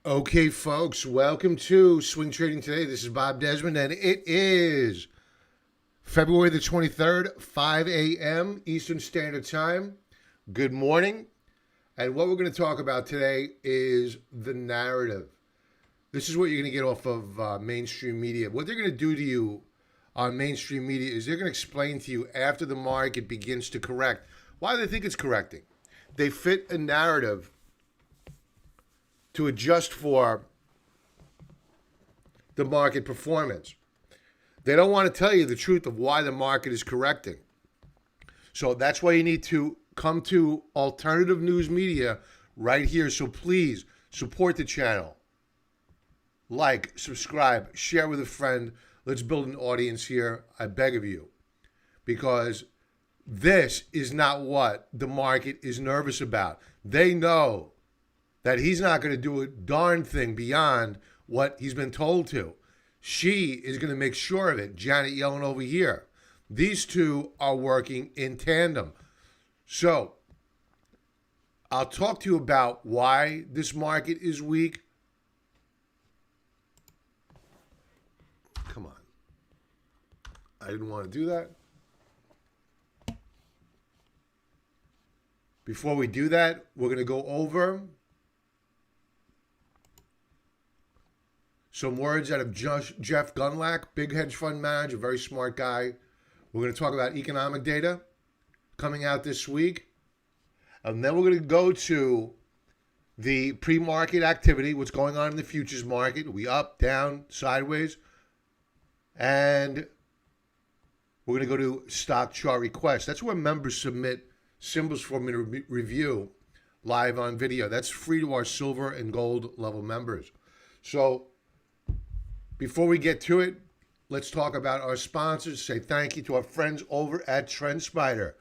Okay, folks, welcome to Swing Trading Today. This is Bob Desmond, and it is February the 23rd, 5 a.m. Eastern Standard Time. Good morning. And what we're going to talk about today is the narrative. This is what you're going to get off of mainstream media. What they're going to do to you on mainstream media is they're going to explain to you after the market begins to correct why they think it's correcting. They fit a narrative to adjust for the market performance. They don't want to tell you the truth of why the market is correcting. So that's why you need to come to alternative news media right here. So please support the channel. Like, subscribe, share with a friend. Let's build an audience here. I beg of you. Because this is not what the market is nervous about. They know that he's not going to do a darn thing beyond what he's been told to. She is going to make sure of it. Janet Yellen over here. These two are working in tandem. So I'll talk to you about why this market is weak. Come on. I didn't want to do that. Before we do that, we're going to go over some words out of Jeff Gundlach, big hedge fund manager, very smart guy. We're going to talk about economic data coming out this week. And then we're going to go to the pre-market activity, what's going on in the futures market. Are we up, down, sideways? And we're going to go to stock chart requests. That's where members submit symbols for me to review live on video. That's free to our silver and gold level members. So before we get to it, let's talk about our sponsors. Say thank you to our friends over at TrendSpider.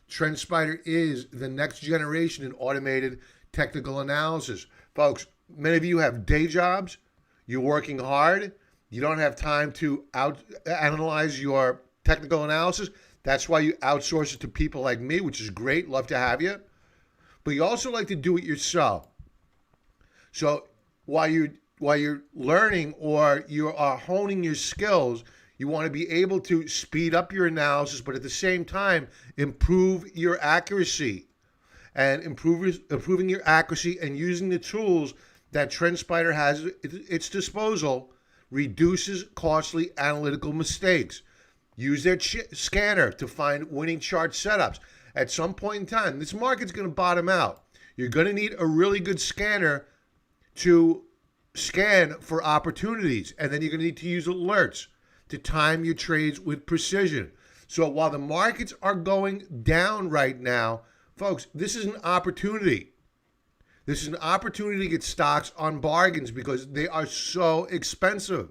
TrendSpider is the next generation in automated technical analysis. Folks, many of you have day jobs. You're working hard. You don't have time to analyze your technical analysis. That's why you outsource it to people like me, which is great. Love to have you. But you also like to do it yourself. So while you're learning or you are honing your skills, you want to be able to speed up your analysis, but at the same time, improve your accuracy. And improving your accuracy and using the tools that TrendSpider has at its disposal reduces costly analytical mistakes. Use their scanner to find winning chart setups. At some point in time, this market's going to bottom out. You're going to need a really good scanner to scan for opportunities, and then you're going to need to use alerts to time your trades with precision. So while the markets are going down right now, folks, this is an opportunity. This is an opportunity to get stocks on bargains because they are so expensive.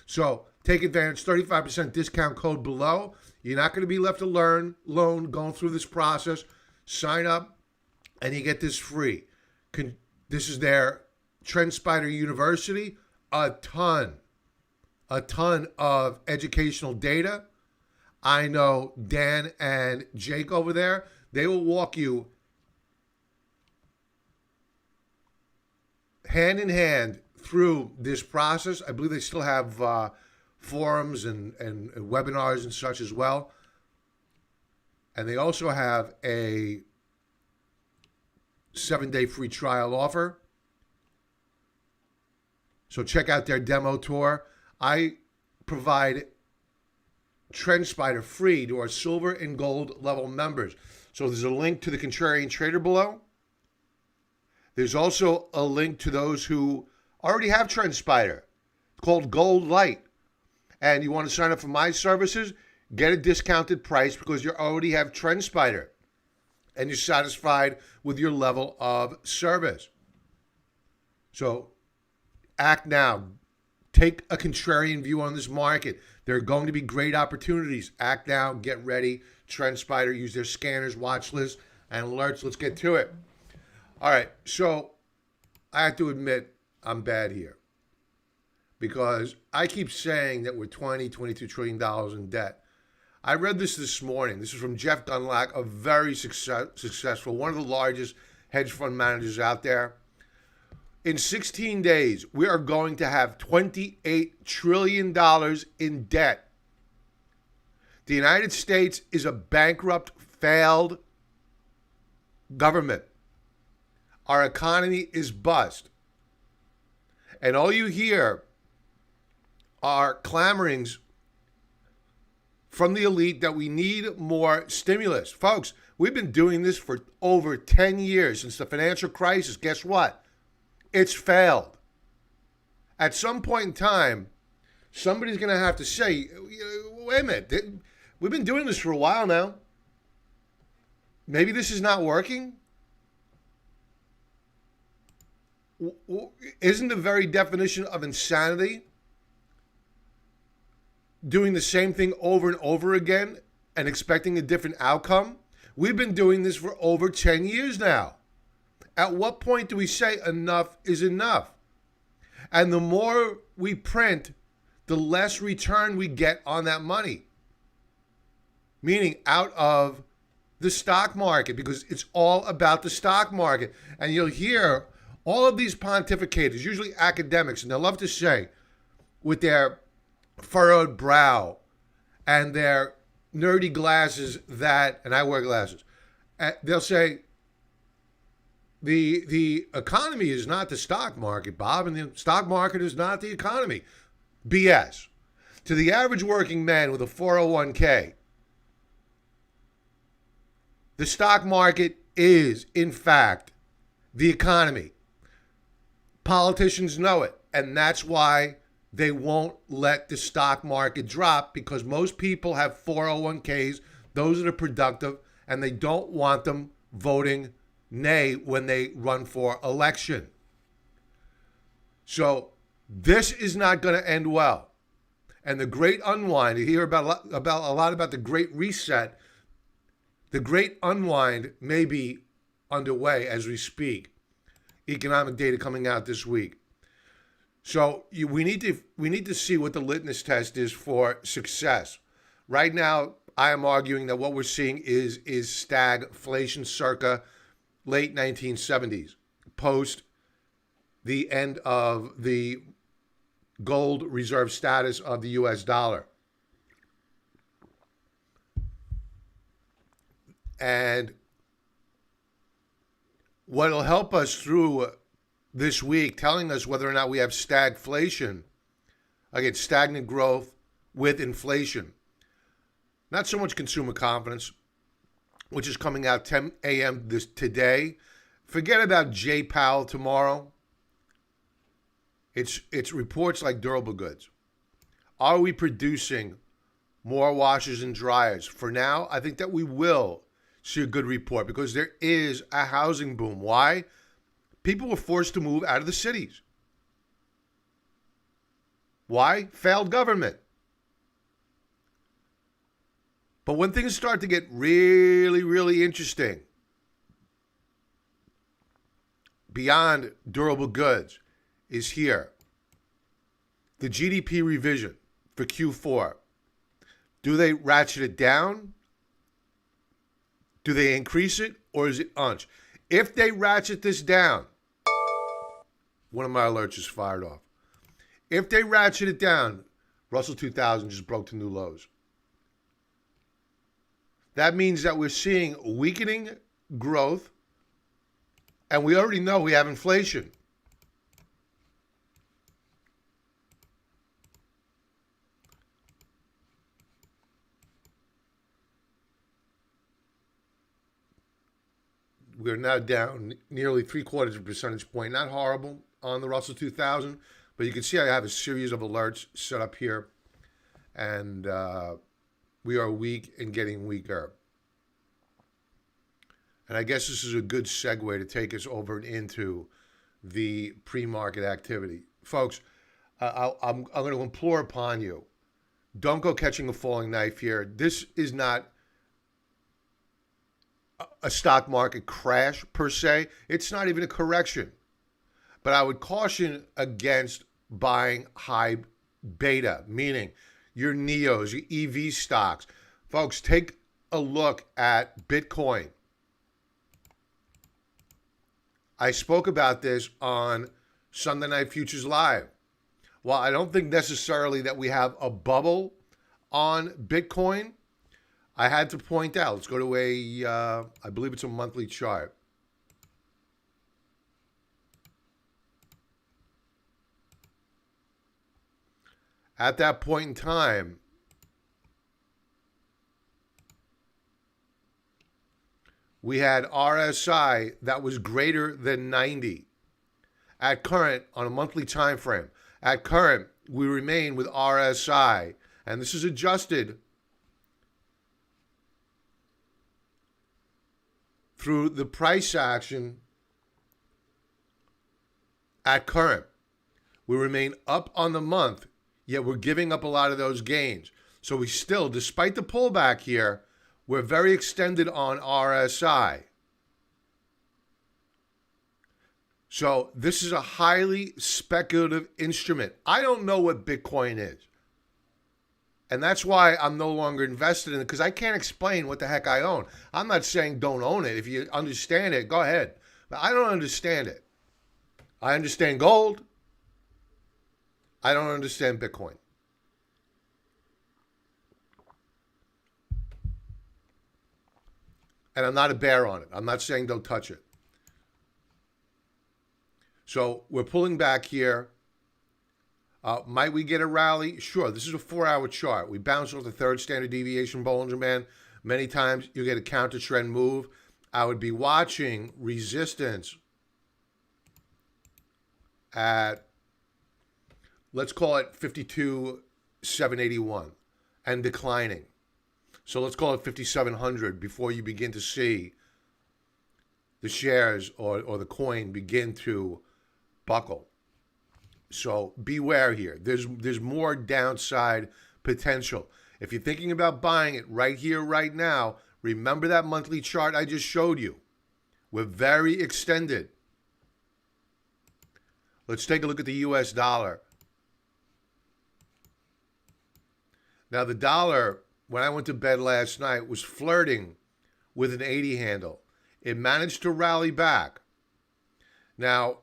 So take advantage, 35% discount code below. You're not going to be left alone going through this process. Sign up and you get this free. This is their TrendSpider University, a ton of educational data. I know Dan and Jake over there, they will walk you hand in hand through this process. I believe they still have forums and webinars and such as well. And they also have a 7-day free trial offer. So check out their demo tour. I provide TrendSpider free to our silver and gold level members. So there's a link to the Contrarian Trader below. There's also a link to those who already have TrendSpider called Gold Light. And you want to sign up for my services, get a discounted price because you already have TrendSpider and you're satisfied with your level of service. So act now. Take a contrarian view on this market. There are going to be great opportunities. Act now. Get ready. TrendSpider, use their scanners, watch lists, and alerts. Let's get to it. All right. So I have to admit I'm bad here because I keep saying that we're $22 trillion in debt. I read this morning. This is from Jeff Gundlach, a very successful, one of the largest hedge fund managers out there. In 16 days, we are going to have $28 trillion in debt. The United States is a bankrupt, failed government. Our economy is bust. And all you hear are clamorings from the elite that we need more stimulus. Folks, we've been doing this for over 10 years since the financial crisis. Guess what? It's failed. At some point in time, somebody's going to have to say, wait a minute, we've been doing this for a while now. Maybe this is not working. Isn't the very definition of insanity doing the same thing over and over again and expecting a different outcome? We've been doing this for over 10 years now. At what point do we say enough is enough? And the more we print, the less return we get on that money. Meaning out of the stock market, because it's all about the stock market. And you'll hear all of these pontificators, usually academics, and they'll love to say, with their furrowed brow and their nerdy glasses that, and I wear glasses, they'll say, the economy is not the stock market, Bob, and the stock market is not the economy. BS. To the average working man with a 401k, the stock market is, in fact, the economy. Politicians know it, and that's why they won't let the stock market drop, because most people have 401ks. Those are the productive, and they don't want them voting nay when they run for election. So this is not going to end well. And the great unwind, you hear about a lot about the great reset. The great unwind may be underway as we speak. Economic data coming out this week. So we need to see what the litmus test is for success. Right now, I am arguing that what we're seeing is stagflation circa late 1970s, post the end of the gold reserve status of the U.S. dollar. And what will help us through this week, telling us whether or not we have stagflation, again, stagnant growth with inflation. Not so much consumer confidence, which is coming out 10 a.m. today. Forget about Jay Powell tomorrow. It's reports like durable goods. Are we producing more washers and dryers? For now, I think that we will see a good report, because there is a housing boom. Why? People were forced to move out of the cities. Why? Failed government. But when things start to get really, really interesting, beyond durable goods, is here. The GDP revision for Q4. Do they ratchet it down? Do they increase it, or is it unch? If they ratchet this down, one of my alerts is fired off. If they ratchet it down, Russell 2000 just broke to new lows. That means that we're seeing weakening growth, and we already know we have inflation. We're now down nearly 0.75 percentage point. Not horrible on the Russell 2000, but you can see I have a series of alerts set up here, and we are weak and getting weaker. And I guess this is a good segue to take us over and into the pre-market activity. Folks, I'm going to implore upon you, don't go catching a falling knife here. This is not a stock market crash per se. It's not even a correction. But I would caution against buying high beta, meaning your NEOs, your EV stocks. Folks, take a look at Bitcoin. I spoke about this on Sunday Night Futures Live. Well, I don't think necessarily that we have a bubble on Bitcoin. I had to point out, let's go to I believe it's a monthly chart. At that point in time, we had RSI that was greater than 90. At current, on a monthly time frame, at current, we remain with RSI, and this is adjusted through the price action. At current, we remain up on the month, yet we're giving up a lot of those gains. So we still, despite the pullback here, we're very extended on RSI. So this is a highly speculative instrument. I don't know what Bitcoin is. And that's why I'm no longer invested in it, because I can't explain what the heck I own. I'm not saying don't own it. If you understand it, go ahead. But I don't understand it. I understand gold. I don't understand Bitcoin. And I'm not a bear on it. I'm not saying don't touch it. So we're pulling back here. Might we get a rally? Sure. This is a 4-hour chart. We bounced off the third standard deviation Bollinger Band. Many times you get a counter trend move. I would be watching resistance at, let's call it 52,781 and declining. So let's call it 5,700 before you begin to see the shares or the coin begin to buckle. So beware here. There's more downside potential. If you're thinking about buying it right here, right now, remember that monthly chart I just showed you. We're very extended. Let's take a look at the US dollar. Now the dollar, when I went to bed last night, was flirting with an 80 handle. It managed to rally back. Now,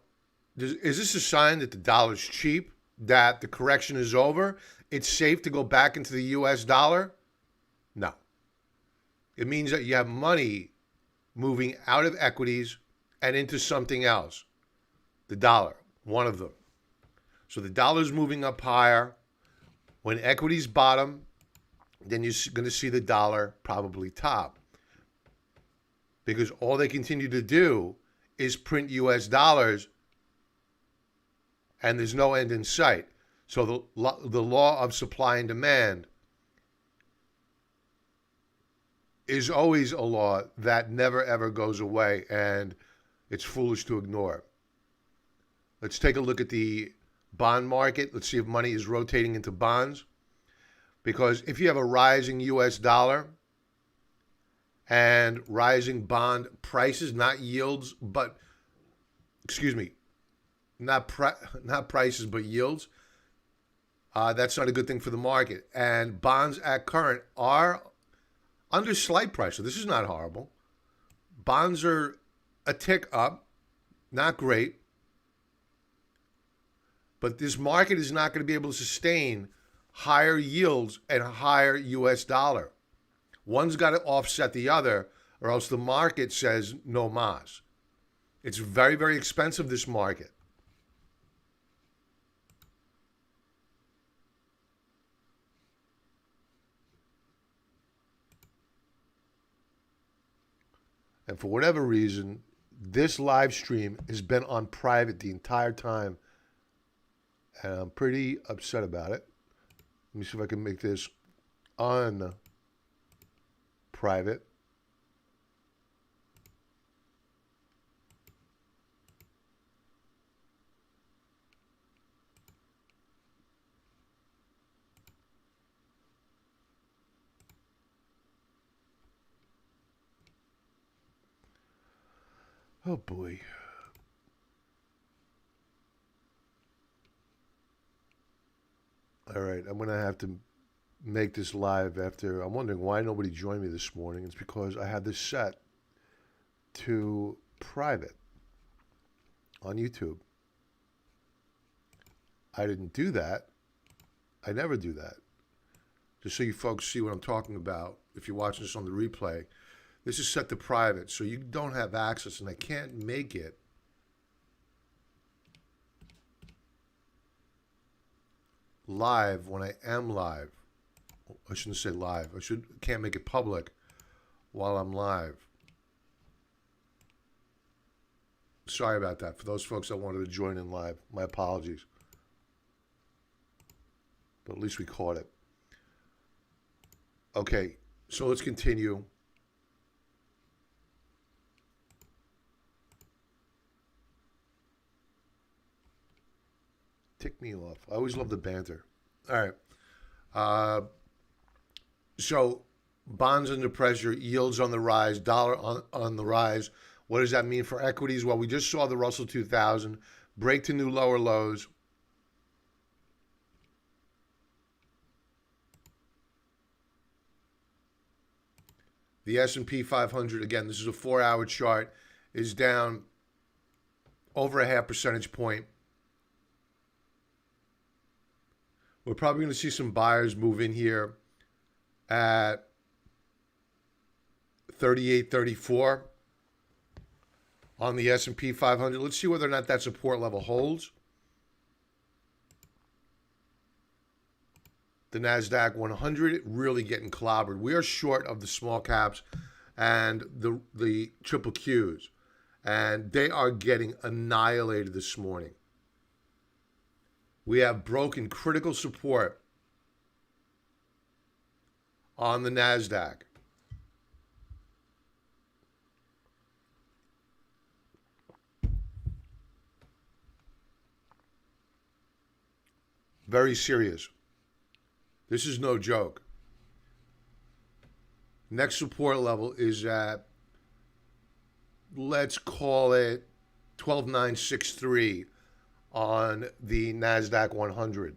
is this a sign that the dollar's cheap, that the correction is over? It's safe to go back into the US dollar? No. It means that you have money moving out of equities and into something else. The dollar, one of them. So the dollar's moving up higher. When equities bottom, then you're going to see the dollar probably top. Because all they continue to do is print US dollars, and there's no end in sight. So the law of supply and demand is always a law that never, ever goes away, and it's foolish to ignore. Let's take a look at the bond market. Let's see if money is rotating into bonds. Because if you have a rising U.S. dollar and rising bond prices, not yields, but, excuse me, not prices, but yields, that's not a good thing for the market. And bonds at current are under slight pressure. This is not horrible. Bonds are a tick up, not great. But this market is not going to be able to sustain higher yields and higher U.S. dollar. One's got to offset the other, or else the market says no mas. It's very, very expensive, this market. And for whatever reason, this live stream has been on private the entire time. And I'm pretty upset about it. Let me see if I can make this unprivate. Oh boy. All right, I'm going to have to make this live after. I'm wondering why nobody joined me this morning. It's because I had this set to private on YouTube. I didn't do that. I never do that. Just so you folks see what I'm talking about, if you're watching this on the replay, this is set to private, so you don't have access, and I can't make it live when I am live. I shouldn't say live. Can't make it public while I'm live. Sorry about that. For those folks that wanted to join in live, my apologies. But at least we caught it. Okay, so let's continue. Tick me off. I always love the banter. All right. So bonds under pressure, yields on the rise, dollar on the rise. What does that mean for equities? Well, we just saw the Russell 2000 break to new lower lows. The S&P 500, again, this is a 4-hour chart, is down over a half percentage point. We're probably going to see some buyers move in here at 38.34 on the S&P 500. Let's see whether or not that support level holds. The NASDAQ 100 really getting clobbered. We are short of the small caps and the triple Qs, and they are getting annihilated this morning. We have broken critical support on the NASDAQ. Very serious. This is no joke. Next support level is at, let's call it 12,963 on the NASDAQ 100.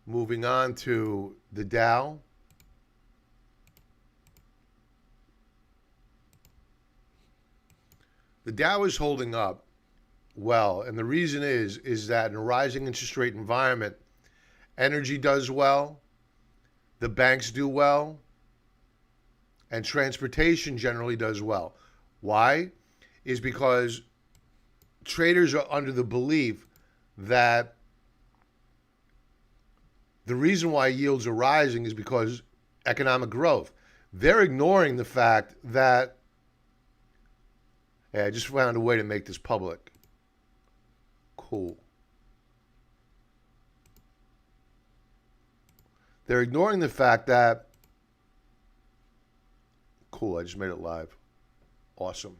Moving on to the Dow. The Dow is holding up well, and the reason is that in a rising interest rate environment, energy does well, the banks do well, and transportation generally does well. Why? Is because traders are under the belief that the reason why yields are rising is because economic growth. They're ignoring the fact that, I just found a way to make this public. Cool. They're ignoring the fact that, cool, I just made it live. Awesome.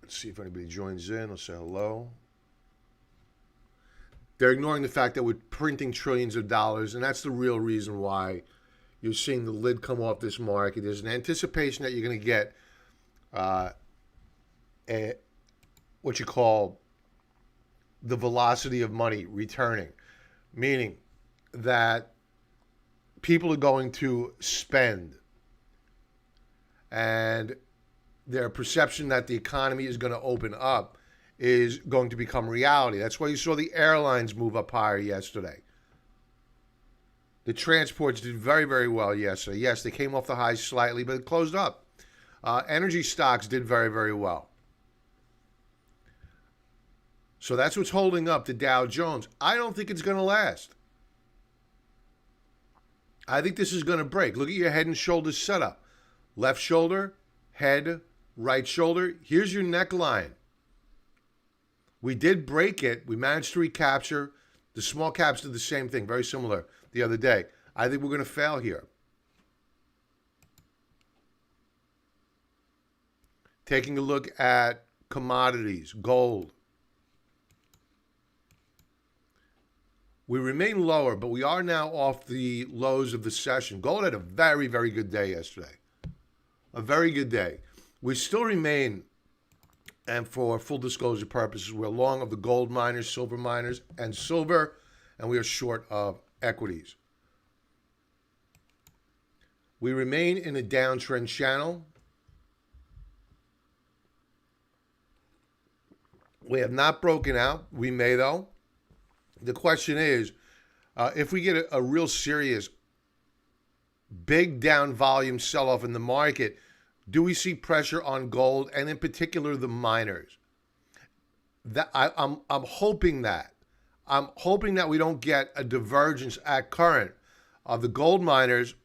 Let's see if anybody joins in. I'll say hello. They're ignoring the fact that we're printing trillions of dollars, and that's the real reason why you're seeing the lid come off this market. There's an anticipation that you're going to get what you call the velocity of money returning, meaning that people are going to spend, and their perception that the economy is going to open up is going to become reality. That's why you saw the airlines move up higher yesterday. The transports did very, very well yesterday. Yes, they came off the highs slightly, but it closed up. Energy stocks did very, very well. So that's what's holding up the Dow Jones. I don't think it's going to last. I think this is going to break. Look at your head and shoulders setup. Left shoulder, head, right shoulder. Here's your neckline. We did break it. We managed to recapture. The small caps did the same thing, very similar the other day. I think we're going to fail here. Taking a look at commodities, gold. We remain lower, but we are now off the lows of the session. Gold had a very, very good day yesterday. A very good day. We still remain, and for full disclosure purposes, we're long of the gold miners, silver miners, and silver, and we are short of equities. We remain in a downtrend channel. We have not broken out. We may, though. The question is, if we get a real serious, big down volume sell-off in the market, do we see pressure on gold and in particular the miners? I'm hoping that. I'm hoping that we don't get a divergence at current of the gold miners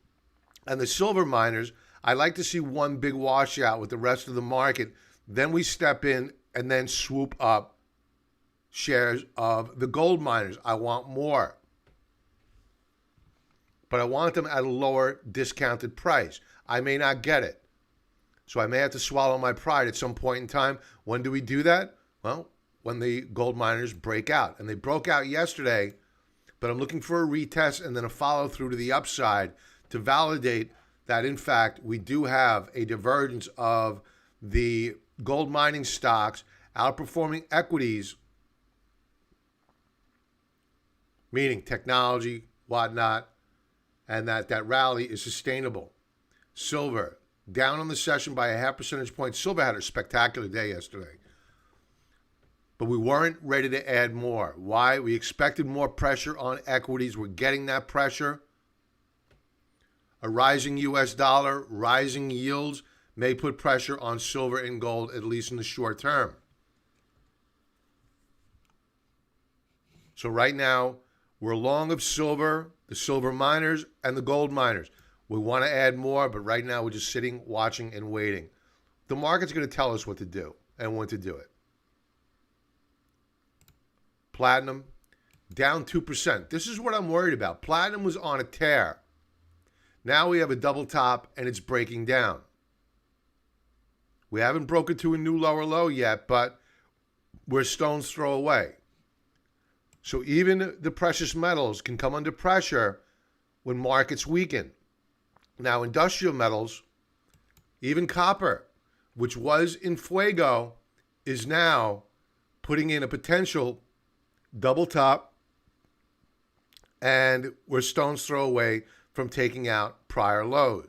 and the silver miners. I like to see one big washout with the rest of the market. Then we step in and then swoop up shares of the gold miners. I want more. But I want them at a lower discounted price. I may not get it. So I may have to swallow my pride at some point in time. When do we do that? Well, when the gold miners break out. And they broke out yesterday, but I'm looking for a retest and then a follow through to the upside to validate that, in fact, we do have a divergence of the gold mining stocks outperforming equities, meaning technology, whatnot, and that rally is sustainable. Silver, down on the session by a half percentage point. Silver had a spectacular day yesterday. But we weren't ready to add more. Why? We expected more pressure on equities. We're getting that pressure. A rising U.S. dollar, rising yields may put pressure on silver and gold, at least in the short term. So right now, we're long of silver, the silver miners, and the gold miners. We want to add more, but right now we're just sitting, watching, and waiting. The market's going to tell us what to do and when to do it. Platinum, down 2%. This is what I'm worried about. Platinum was on a tear. Now we have a double top, and it's breaking down. We haven't broken to a new lower low yet, but we're stone's throw away. So even the precious metals can come under pressure when markets weaken. Now, industrial metals, even copper, which was in fuego, is now putting in a potential double top, and we're stone's throw away from taking out prior lows.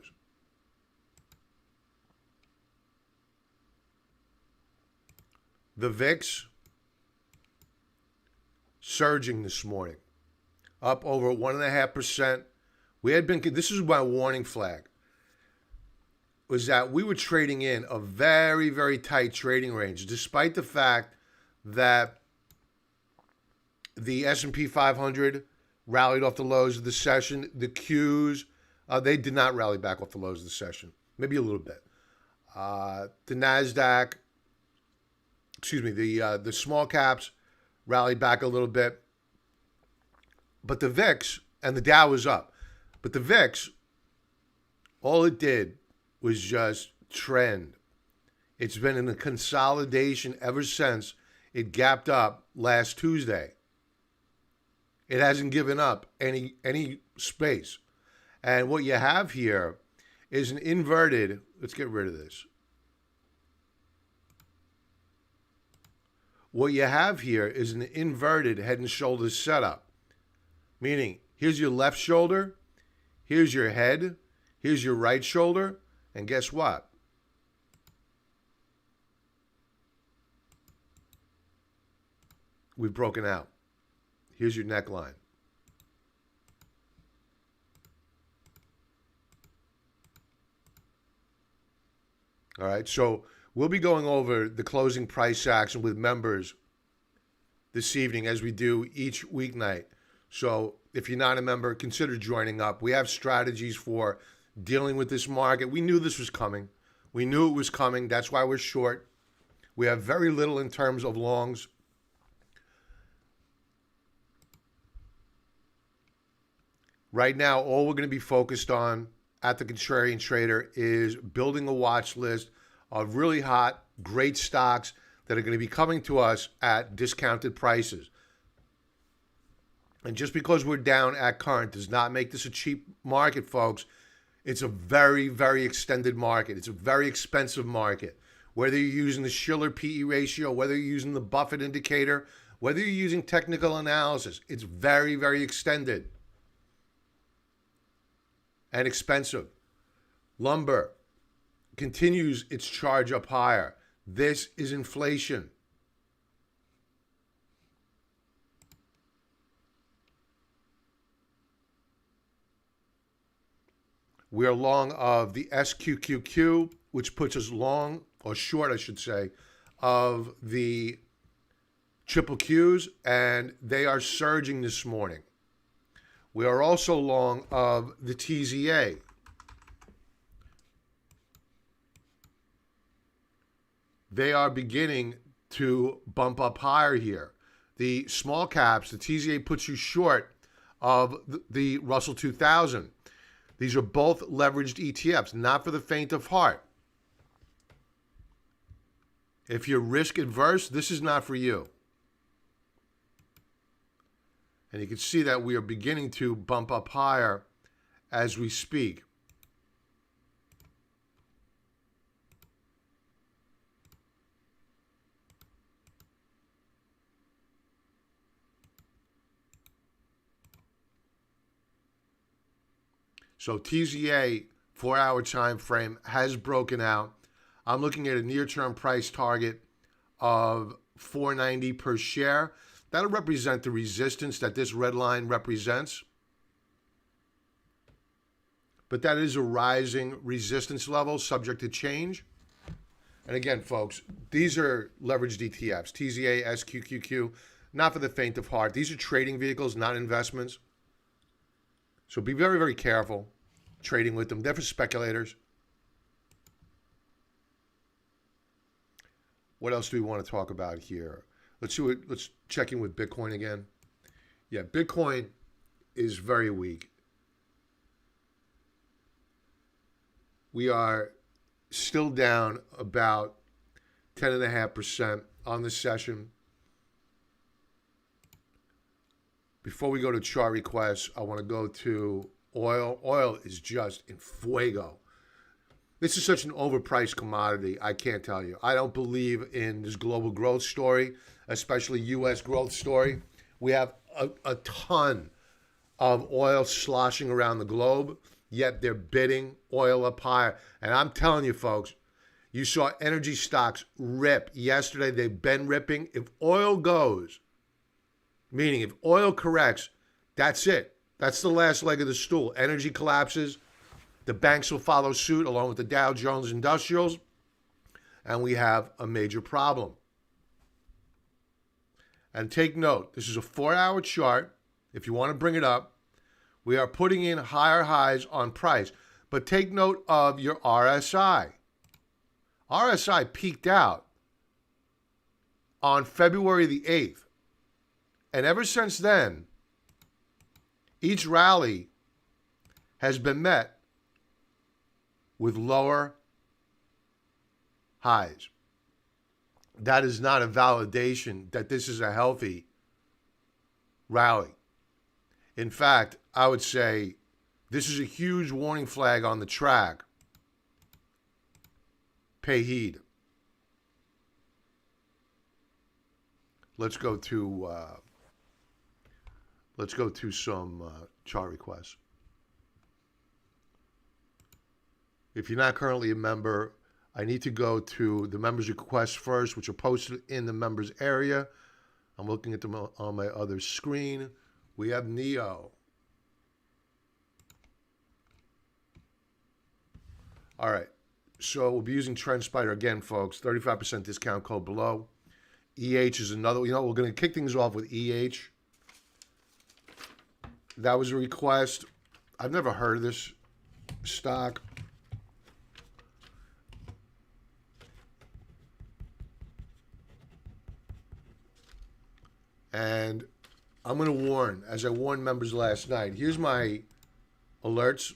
The VIX surging this morning, up over 1.5%. This is my warning flag, was that we were trading in a very, very tight trading range, despite the fact that the S&P 500 rallied off the lows of the session. The Tues, they did not rally back off the lows of the session, maybe a little bit. The NASDAQ, the small caps rallied back a little bit. But the VIX, and the Dow was up. But the VIX, all it did was just trend. It's been in a consolidation ever since it gapped up last Tuesday. It hasn't given up any space. And what you have here is an inverted, let's get rid of this. What you have here is an inverted head and shoulders setup. Meaning, here's your left shoulder, here's your head, here's your right shoulder, and guess what? We've broken out. Here's your neckline. All right, so we'll be going over the closing price action with members this evening as we do each weeknight. So if you're not a member, consider joining up. We have strategies for dealing with this market. We knew this was coming. We knew it was coming. That's why we're short. We have very little in terms of longs. Right now, all we're going to be focused on at the Contrarian Trader is building a watch list of really hot, great stocks that are going to be coming to us at discounted prices. And just because we're down at current does not make this a cheap market, folks. It's a very, very extended market. It's a very expensive market. Whether you're using the Shiller PE ratio, whether you're using the Buffett indicator, whether you're using technical analysis, it's very, very extended and expensive. Lumber continues its charge up higher. This is inflation. We are long of the SQQQ, which puts us long, or short, I should say, of the triple Qs, and they are surging this morning. We are also long of the TZA. They are beginning to bump up higher here. The small caps, the TZA puts you short of the Russell 2000. These are both leveraged ETFs, not for the faint of heart. If you're risk adverse, this is not for you. And you can see that we are beginning to bump up higher as we speak. So TZA 4-hour time frame has broken out. I'm looking at a near-term price target of $4.90 per share. That'll represent the resistance that this red line represents. But that is a rising resistance level subject to change. And again, folks, these are leveraged ETFs, TZA, SQQQ, not for the faint of heart. These are trading vehicles, not investments. So be very, very careful trading with them. They're for speculators. What else do we want to talk about here? Let's check in with Bitcoin again. Yeah, Bitcoin is very weak. We are still down about 10.5% on this session. Before we go to chart requests, I want to go to oil. Oil is just in fuego. This is such an overpriced commodity, I can't tell you. I don't believe in this global growth story, especially U.S. growth story. We have a ton of oil sloshing around the globe, yet they're bidding oil up higher. And I'm telling you, folks, you saw energy stocks rip yesterday. They've been ripping. If oil goes, meaning if oil corrects, that's it. That's the last leg of the stool. Energy collapses. The banks will follow suit along with the Dow Jones Industrials. And we have a major problem. And take note, this is a 4-hour chart. If you want to bring it up, we are putting in higher highs on price. But take note of your RSI. RSI peaked out on February the 8th. And ever since then, each rally has been met with lower highs. That is not a validation that this is a healthy rally. In fact, I would say this is a huge warning flag on the track. Pay heed. Let's go to some chart requests. If you're not currently a member, I need to go to the members requests first, which are posted in the members area. I'm looking at them on my other screen. We have Neo. All right. So we'll be using TrendSpider again, folks. 35% discount code below. EH is another. We're going to kick things off with EH. That was a request. I've never heard of this stock. And I'm going to warn, as I warned members last night, here's my alerts.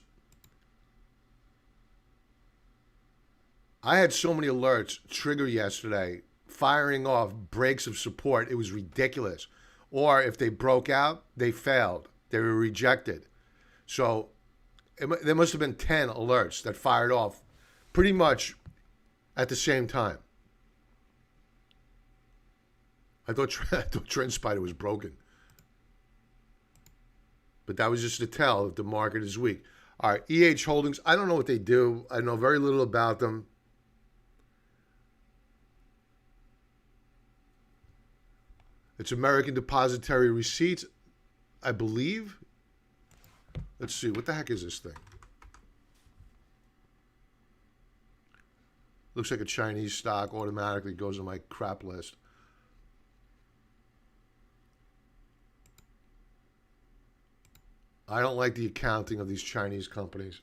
I had so many alerts trigger yesterday, firing off breaks of support. It was ridiculous. Or if they broke out, they failed. They were rejected. So there must have been 10 alerts that fired off pretty much at the same time. I thought TrendSpider was broken. But that was just to tell if the market is weak. All right, EH Holdings, I don't know what they do. I know very little about them. It's American Depository Receipts, I believe. Let's see, what the heck is this thing? Looks like a Chinese stock automatically goes on my crap list. I don't like the accounting of these Chinese companies.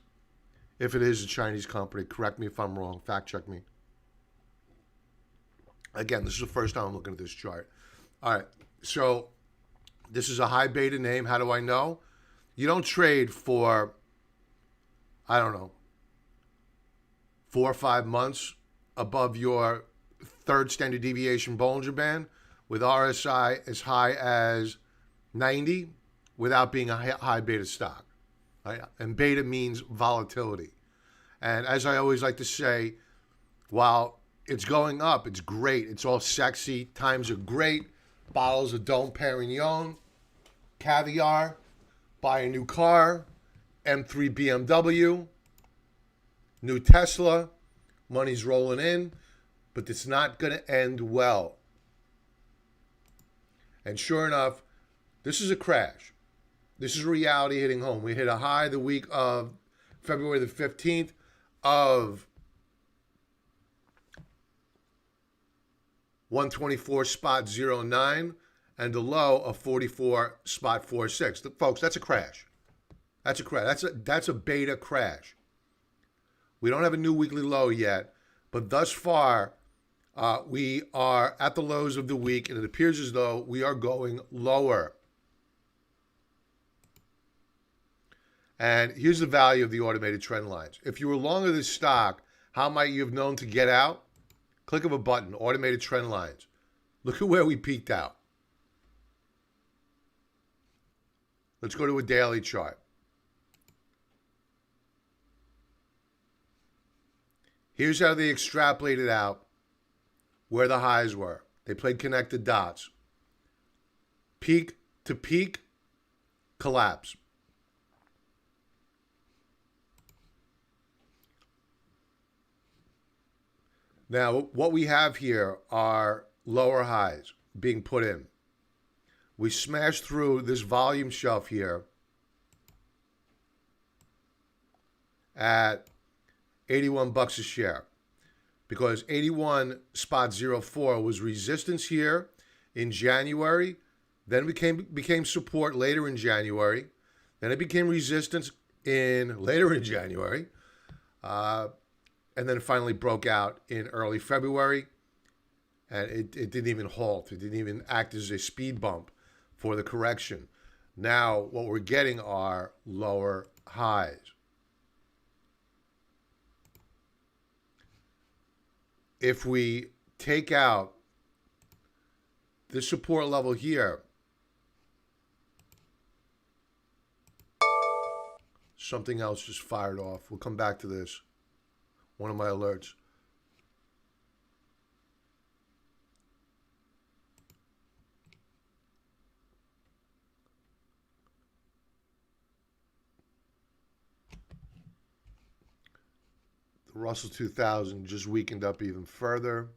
If it is a Chinese company, correct me if I'm wrong. Fact check me. Again, this is the first time I'm looking at this chart. All right, so this is a high beta name. How do I know? You don't trade for, I don't know, 4 or 5 months above your third standard deviation Bollinger Band with RSI as high as 90 without being a high beta stock. Right? And beta means volatility. And as I always like to say, while it's going up, it's great. It's all sexy. Times are great. Bottles of Dom Perignon, caviar, buy a new car, M3 BMW, new Tesla, money's rolling in, but it's not going to end well. And sure enough, this is a crash. This is reality hitting home. We hit a high the week of February the 15th of 124.09 and a low of 44.46. Folks, that's a crash. That's a crash. That's a beta crash. We don't have a new weekly low yet, but thus far, we are at the lows of the week, and it appears as though we are going lower. And here's the value of the automated trend lines. If you were long of this stock, how might you have known to get out? Click of a button, automated trend lines. Look at where we peaked out. Let's go to a daily chart. Here's how they extrapolated out where the highs were. They played connected dots. Peak to peak, collapse. Now, what we have here are lower highs being put in. We smashed through this volume shelf here at 81 bucks a share because 81.04 was resistance here in January. Then it became support later in January. Then it became resistance later in January. And then it finally broke out in early February. And it didn't even halt. It didn't even act as a speed bump for the correction. Now, what we're getting are lower highs. If we take out this support level here, something else just fired off. We'll come back to this. One of my alerts. The Russell 2000 just weakened up even further.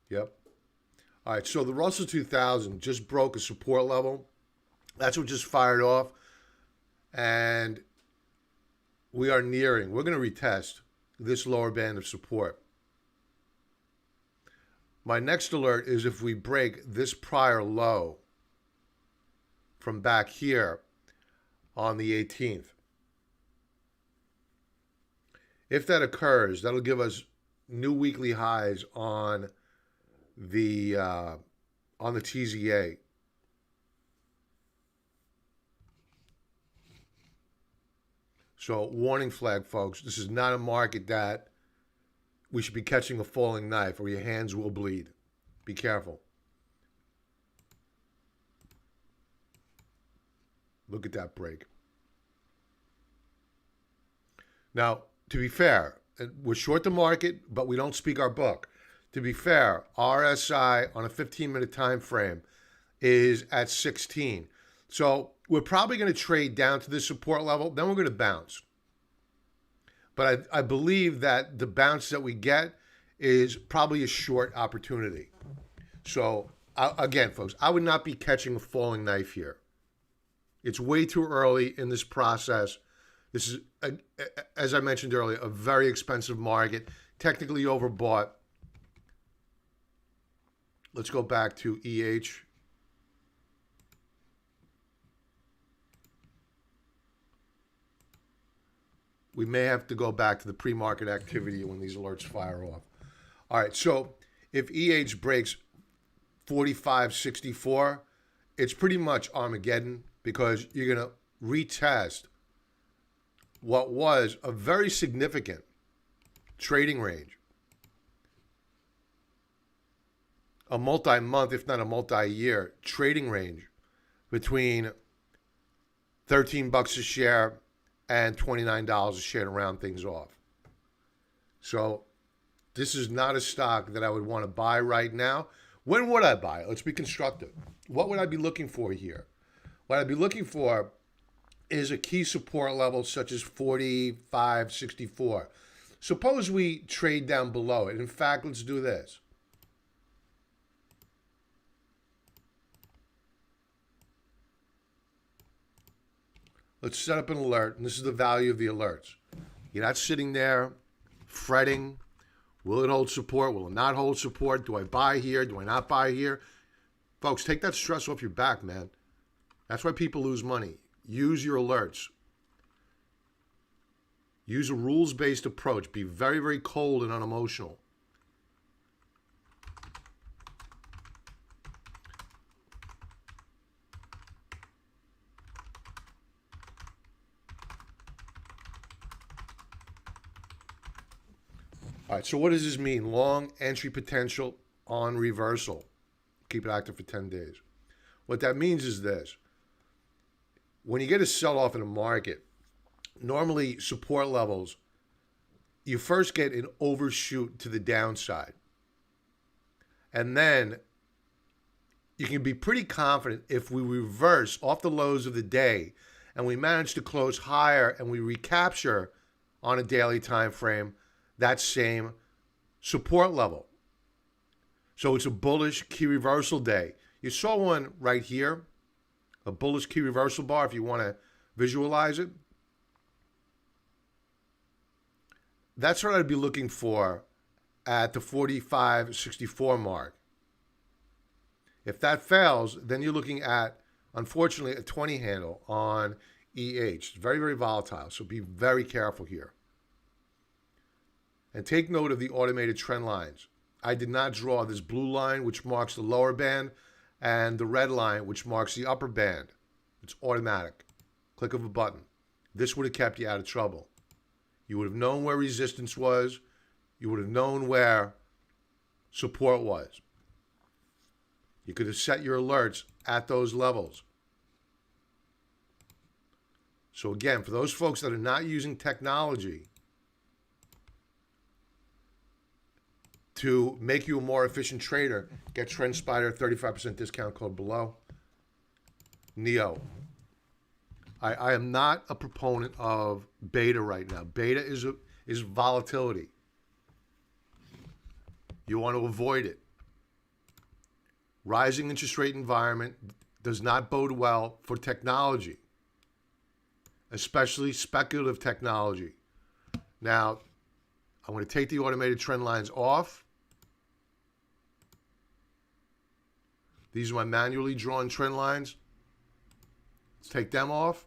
Yep. All right, so the Russell 2000 just broke a support level. That's what just fired off. And we are nearing, we're going to retest this lower band of support. My next alert is if we break this prior low from back here on the 18th. If that occurs, that'll give us new weekly highs on the TZA. So, warning flag, folks. This is not a market that we should be catching a falling knife or your hands will bleed. Be careful. Look at that break. Now, to be fair, we're short the market, but we don't speak our book. To be fair, RSI on a 15-minute time frame is at 16. So we're probably going to trade down to this support level. Then we're going to bounce. But I believe that the bounce that we get is probably a short opportunity. So, again, folks, I would not be catching a falling knife here. It's way too early in this process. This is, as I mentioned earlier, a very expensive market, technically overbought. Let's go back to EH. We may have to go back to the pre-market activity when these alerts fire off. All right, so if EH breaks 45.64, it's pretty much Armageddon, because you're going to retest what was a very significant trading range. A multi-month, if not a multi-year, trading range between $13 a share and $29 a share to round things off. So this is not a stock that I would want to buy right now. When would I buy it? Let's be constructive. What would I be looking for here? What I'd be looking for is a key support level such as 45.64. Suppose we trade down below it. In fact, let's do this. Let's set up an alert, and this is the value of the alerts. You're not sitting there fretting. Will it hold support? Will it not hold support? Do I buy here? Do I not buy here? Folks, take that stress off your back, man. That's why people lose money. Use your alerts. Use a rules-based approach. Be very, very cold and unemotional. All right, so what does this mean? Long entry potential on reversal. Keep it active for 10 days. What that means is this. When you get a sell-off in a market, normally support levels, you first get an overshoot to the downside. And then you can be pretty confident if we reverse off the lows of the day and we manage to close higher and we recapture on a daily time frame that same support level. So it's a bullish key reversal day. You saw one right here, a bullish key reversal bar if you want to visualize it. That's what I'd be looking for at the 45.64 mark. If that fails, then you're looking at, unfortunately, a 20 handle on EH. It's very, very volatile, so be very careful here. And take note of the automated trend lines. I did not draw this blue line, which marks the lower band, and the red line, which marks the upper band. It's automatic. Click of a button. This would have kept you out of trouble. You would have known where resistance was. You would have known where support was. You could have set your alerts at those levels. So again, for those folks that are not using technology to make you a more efficient trader, get TrendSpider, 35% discount code below. NEO. I am not a proponent of beta right now. Beta is volatility. You want to avoid it. Rising interest rate environment does not bode well for technology, especially speculative technology. Now, I'm going to take the automated trend lines off. These are my manually drawn trend lines. Let's take them off.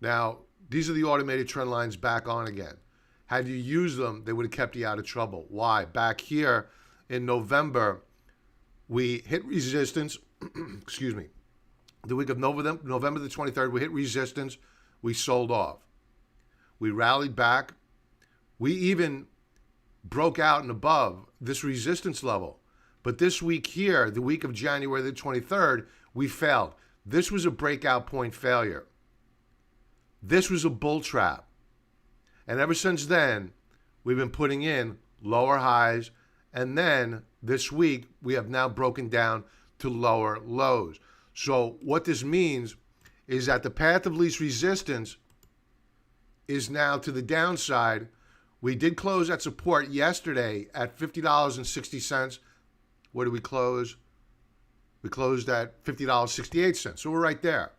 Now, these are the automated trend lines back on again. Had you used them, they would have kept you out of trouble. Why? Back here in November, we hit resistance. Excuse me. The week of November the 23rd, we hit resistance. We sold off. We rallied back. We even broke out and above this resistance level. But this week here, the week of January the 23rd, we failed. This was a breakout point failure. This was a bull trap. And ever since then, we've been putting in lower highs. And then this week, we have now broken down to lower lows. So what this means is that the path of least resistance is now to the downside. We did close at support yesterday at $50.60. Where did we close? We closed at $50.68. So we're right there.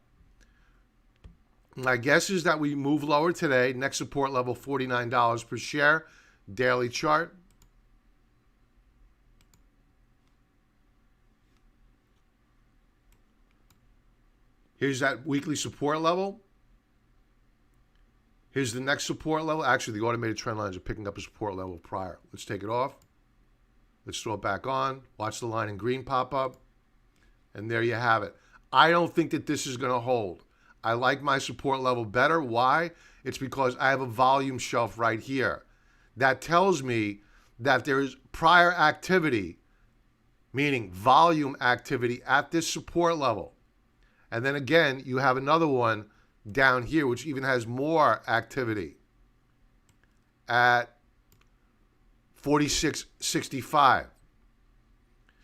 My guess is that we move lower today. Next support level, $49 per share. Daily chart. Here's that weekly support level. Here's the next support level. Actually, the automated trend lines are picking up a support level prior. Let's take it off. Let's throw it back on. Watch the line in green pop up. And there you have it. I don't think that this is going to hold. I like my support level better. Why? It's because I have a volume shelf right here. That tells me that there's prior activity, meaning volume activity at this support level. And then again, you have another one down here, which even has more activity at 46.65.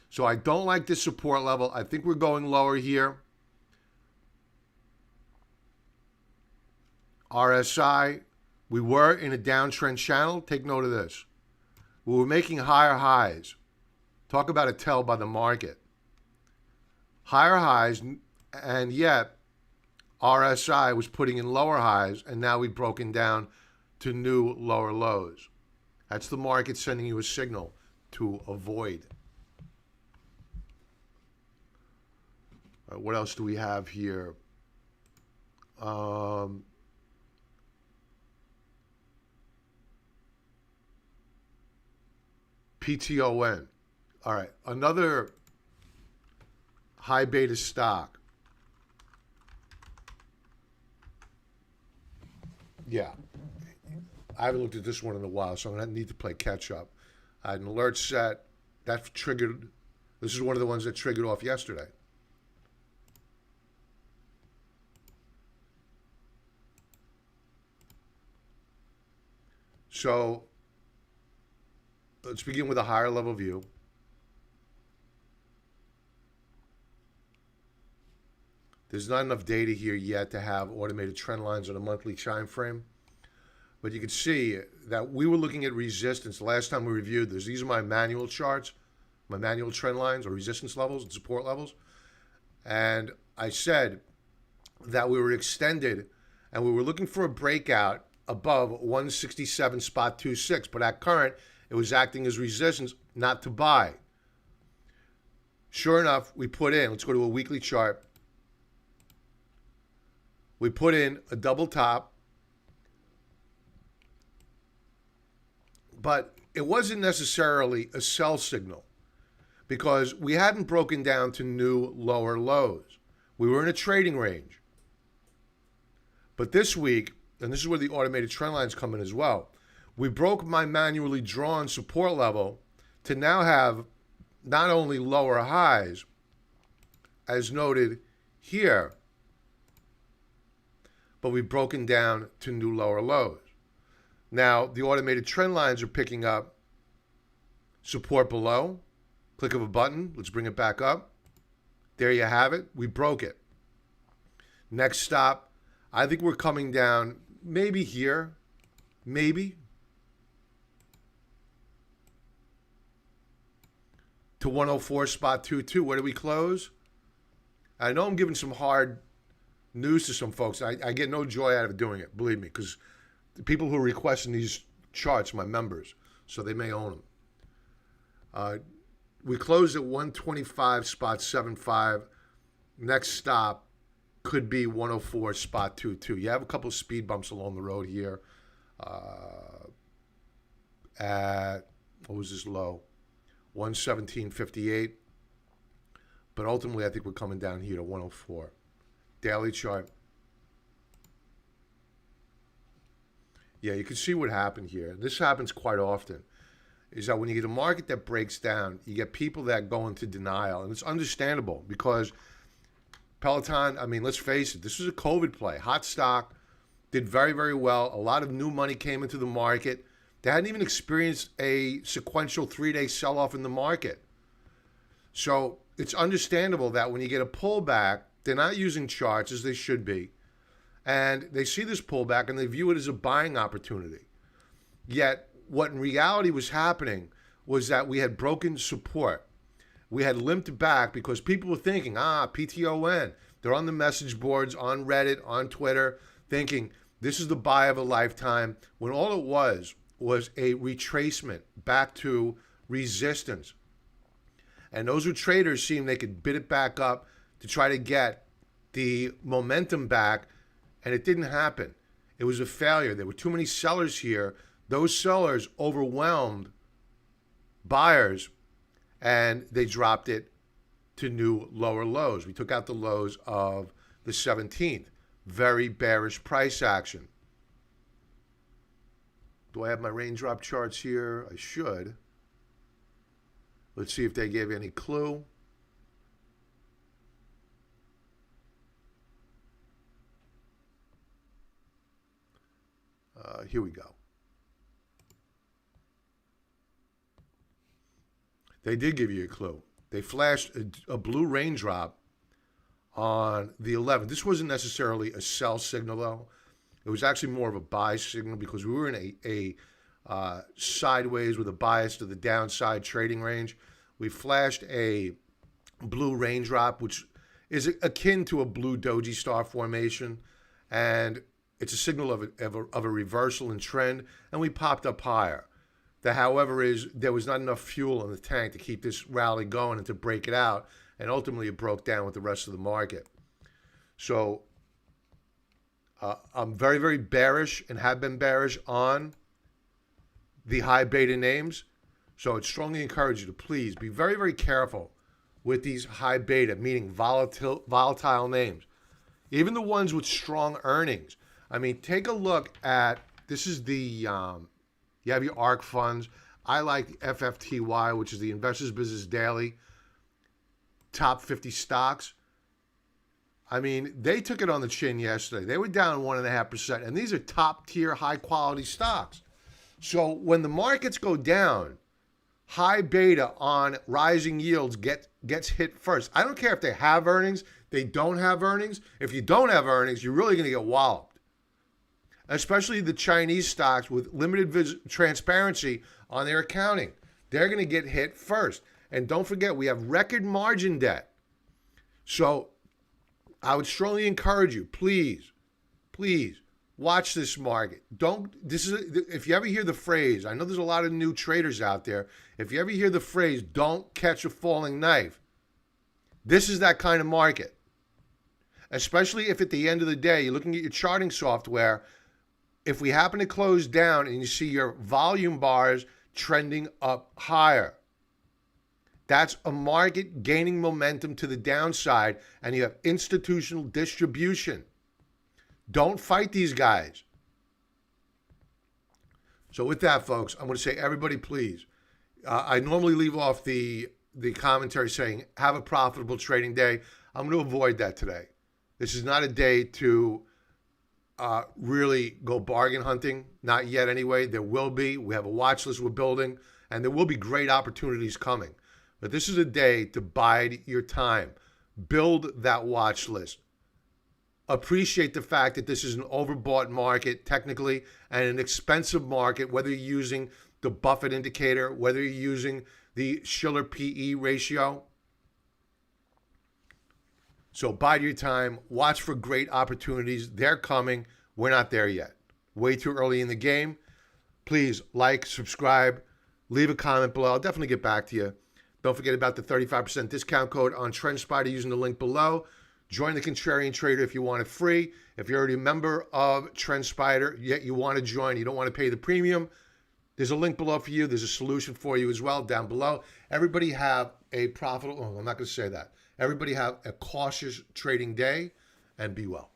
So I don't like this support level. I think we're going lower here. RSI, we were in a downtrend channel. Take note of this. We were making higher highs. Talk about a tell by the market. Higher highs, and yet RSI was putting in lower highs, and now we've broken down to new lower lows. That's the market sending you a signal to avoid. What else do we have here? PTON. All right, another high beta stock. Yeah, I haven't looked at this one in a while, so I'm going to need to play catch up. I had an alert set. That triggered. This is one of the ones that triggered off yesterday. So let's begin with a higher level view. There's not enough data here yet to have automated trend lines on a monthly time frame. But you can see that we were looking at resistance the last time we reviewed this. These are my manual charts, my manual trend lines or resistance levels and support levels. And I said that we were extended and we were looking for a breakout above 167.26. But at current, it was acting as resistance, not to buy. Sure enough, we put in, let's go to a weekly chart. We put in a double top, but it wasn't necessarily a sell signal because we hadn't broken down to new lower lows. We were in a trading range. But this week, and this is where the automated trend lines come in as well, we broke my manually drawn support level to now have not only lower highs, as noted here, but we've broken down to new lower lows. Now, the automated trend lines are picking up support below. Click of a button. Let's bring it back up. There you have it. We broke it. Next stop, I think we're coming down maybe here, maybe, to 104.22. Where do we close? I know I'm giving some hard news to some folks. I get no joy out of doing it, believe me, because the people who are requesting these charts, my members, so they may own them. We closed at 125.75. Next stop could be 104.22. You have a couple of speed bumps along the road here. At, what was this low? 117.58. But ultimately, I think we're coming down here to 104. Daily chart. Yeah, you can see what happened here. This happens quite often. Is that when you get a market that breaks down, you get people that go into denial. And it's understandable because Peloton, I mean, let's face it, this was a COVID play. Hot stock, did very, very well. A lot of new money came into the market. They hadn't even experienced a sequential 3-day sell-off in the market. So it's understandable that when you get a pullback, they're not using charts as they should be. And they see this pullback and they view it as a buying opportunity. Yet, what in reality was happening was that we had broken support. we had limped back because people were thinking, PTON. They're on the message boards, on Reddit, on Twitter, thinking this is the buy of a lifetime, when all it was a retracement back to resistance. And those were traders seeing they could bid it back up to try to get the momentum back, and it didn't happen. It was a failure. There were too many sellers here. Those sellers overwhelmed buyers, and they dropped it to new lower lows. We took out the lows of the 17th. Very bearish price action. Do I have my raindrop charts here? I should. Let's see if they gave any clue. Here we go. They did give you a clue. They flashed a blue raindrop on the 11th. This wasn't necessarily a sell signal, though. It was actually more of a buy signal because we were in a sideways with a bias to the downside trading range. We flashed a blue raindrop, which is akin to a blue doji star formation, and it's a signal of a reversal in trend, and we popped up higher. The however is there was not enough fuel in the tank to keep this rally going and to break it out, and ultimately it broke down with the rest of the market. So I'm very, very bearish and have been bearish on the high beta names. So I'd strongly encourage you to please be very, very careful with these high beta, meaning volatile names. Even the ones with strong earnings. I mean, take a look at, this is the, you have your ARK funds. I like the FFTY, which is the Investors Business Daily top 50 stocks. I mean, they took it on the chin yesterday. They were down 1.5%, and these are top tier, high quality stocks. So when the markets go down, high beta on rising yields gets hit first. I don't care if they have earnings, they don't have earnings. If you don't have earnings, you're really going to get walloped. Especially the Chinese stocks with limited transparency on their accounting. They're going to get hit first. And don't forget, we have record margin debt. So I would strongly encourage you, please, please watch this market. If you ever hear the phrase, I know there's a lot of new traders out there. If you ever hear the phrase, don't catch a falling knife, this is that kind of market. Especially if at the end of the day, you're looking at your charting software, if we happen to close down and you see your volume bars trending up higher, that's a market gaining momentum to the downside, and you have institutional distribution. Don't fight these guys. So with that, folks, I'm going to say, everybody, please. I normally leave off the commentary saying, have a profitable trading day. I'm going to avoid that today. This is not a day to really go bargain hunting. Not yet anyway. There will be. We have a watch list we're building, and there will be great opportunities coming. But this is a day to bide your time. Build that watch list. Appreciate the fact that this is an overbought market technically and an expensive market, whether you're using the Buffett indicator, whether you're using the Shiller PE ratio. So bide your time. Watch for great opportunities. They're coming. We're not there yet. Way too early in the game. Please like, subscribe, leave a comment below. I'll definitely get back to you. Don't forget about the 35% discount code on TrendSpider using the link below. Join the Contrarian Trader if you want it free. If you're already a member of TrendSpider, yet you want to join, you don't want to pay the premium, there's a link below for you. There's a solution for you as well down below. Everybody have a profitable, I'm not going to say that. Everybody have a cautious trading day, and be well.